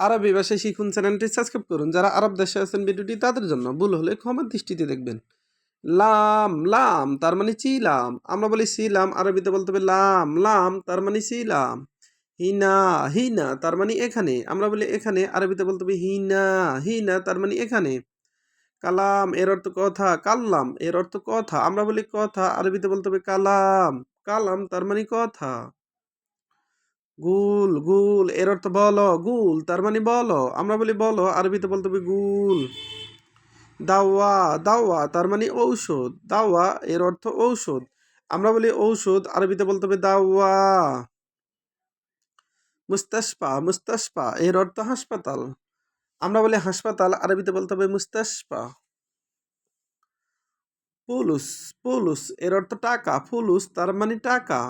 আরবি ভাষায় শিখুন চ্যানেলটি সাবস্ক্রাইব করুন। যারা আরব দেশে আছেন ভিডিওটি তাদের জন্য, ভুল হলে ক্ষমার দৃষ্টিতে দেখবেন। লাম লাম তার মানে চিলাম, আমরা বলি ছিলাম, আরবিতে বলতে হবে লাম লাম তার মানে ছিলাম। হিনা হিনা তার মানে এখানে, আমরা বলি এখানে, আরবিতে বলতে হবে হিনা হিনা তার মানে এখানে। কালাম এর অর্থ কথা, কাল্লাম এর অর্থ কথা, আমরা বলি কথা, আরবিতে বলতে হবে কালাম কালাম তার মানে কথা। গুল গুল এর অর্থ বলো, গুল তার মানে বলো, আমরা বলি বলো, আরবিতে বলতে হবে গুল। দাওয়া দাওয়া তার মানে ঔষধ, দাওয়া এর অর্থ ঔষধ, আমরা বলি ঔষধ, আরবিতে বলতে হবে দাওয়া। মুস্তাশফা মুস্তাশফা এর অর্থ হাসপাতাল, আমরা বলি হাসপাতাল, আরবিতে বলতে হবে মুস্তাশফা। ফুলুস ফুলুস এর অর্থ টাকা, ফুলুস তার মানে টাকা,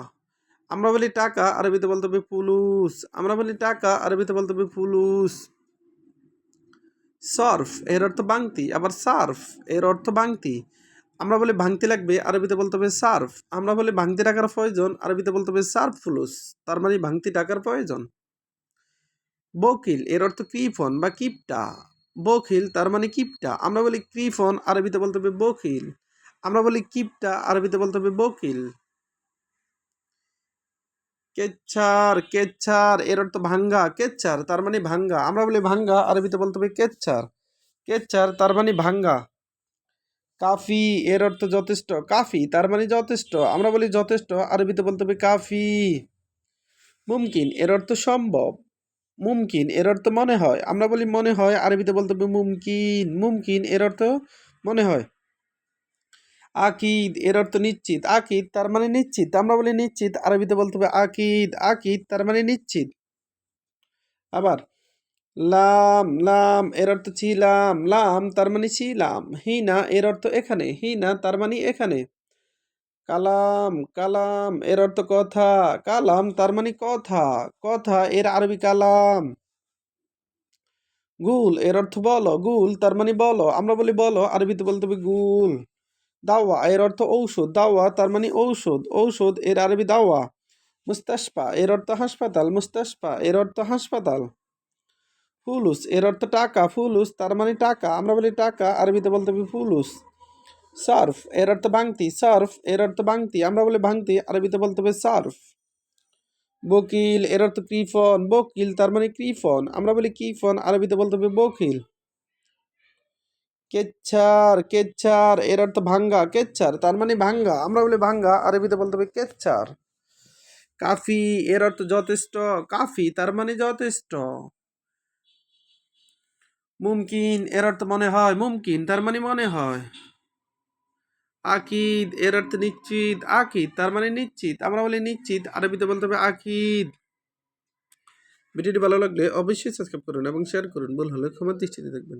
আমরা বলি টাকা, আরবিতে বলতে হবে ফুলুস, আমরা বলি টাকা, আরবিতে বলতে হবে ফুলুস। সর্ফ এর অর্থ বাংতি, আবার সার্ফ এর অর্থ বাংতি, আমরা বলি ভাঙতি লাগবে, আরবিতে বলতে হবে সার্ফ, আমরা বলি ভাঙতি টাকার প্রয়োজন, আরবিতে বলতে হবে সার্ফ ফুলুস, তার মানে ভাঙতি টাকার প্রয়োজন। বকিল এর অর্থ কৃপণ বা কিপটা, বকিল তার মানে কিপটা, আমরা বলি কৃপণ, আরবিতে বলতে হবে বকিল, আমরা বলি কিপটা, আরবিতে বলতে হবে বকিল। কেচ্ছার কেচ্ছার এর অর্থ ভাঙ্গা, কেচ্ছার তার মানে ভাঙ্গা, আমরা বলি ভাঙ্গা, আরবিতে বলতে হবে কেচ্ছার, কেচ্ছার তার মানে ভাঙ্গা। কাফি এর অর্থ যথেষ্ট, কাফি তার মানে যথেষ্ট, আমরা বলি যথেষ্ট, আরবিতে বলতে হবে কাফি। মুমকিন এর অর্থ সম্ভব, মুমকিন এর অর্থ মনে হয়, আমরা বলি মনে হয়, আরবিতে বলতে হবে মুমকিন, মুমকিন এর অর্থ মনে হয়। আকিদ এর অর্থ নিশ্চিত, আকিদ তার মানে নিশ্চিত, আমরা বলি নিশ্চিত, আরবিতে বলতে হবে আকিদ, আকিদ তার মানে নিশ্চিত। আবার লাম লাম এর অর্থ ছিলাম, লাম তার মানে ছিলাম। হিনা এর অর্থ এখানে, হিনা তার মানে এখানে। কালাম কালাম এর অর্থ কথা, কালাম তার মানে কথা, কথা এর আরবি কালাম। গুল এর অর্থ বলো, গুল তার মানে বলো, আমরা বলি বলো, আরবিতে বলতে হবে গুল। দাওয়া এর অর্থ ঔষধ, দাওয়া তার মানে ঔষধ, ঔষধ এর আরবি দাওয়া। মুস্তাশফা এর অর্থ হাসপাতাল, মুস্তাশফা এর অর্থ হাসপাতাল। ফুলুস এর অর্থ টাকা, ফুলুস তার মানে টাকা, আমরা বলি টাকা, আরবিতে বলতে হবে ফুলুস। সার্ফ এর অর্থ বাংতি, সার্ফ এর অর্থ বাংতি, আমরা বলি ভাঙতি, আরবিতে বলতে হবে সার্ফ। বকিল এর অর্থ কৃপণ, বকিল তার মানে কৃপণ, আমরা বলি কৃপণ, আরবিতে বলতে হবে বকিল। কেচ্ছার কেচ্ছার এর অর্থ ভাঙ্গা, কেচ্ছার তার মানে ভাঙ্গা, আমরা বলি ভাঙ্গা, আরবিতে বলতে হবে কেচ্ছার। কাফি এর অর্থ যথেষ্ট, কাফি তার মানে যথেষ্ট। মুমকিন এর অর্থ মনে হয়, মুমকিন তার মানে মনে হয়। আকিদ এর অর্থ নিশ্চিত, আকিদ তার মানে নিশ্চিত, আমরা বলি নিশ্চিত, আরবিতে বলতে হবে আকিদ। ভিডিওটি ভালো লাগলে অবশ্যই সাবস্ক্রাইব করুন এবং শেয়ার করুন, ভুল হলে ক্ষমার দৃষ্টিতে দেখবেন।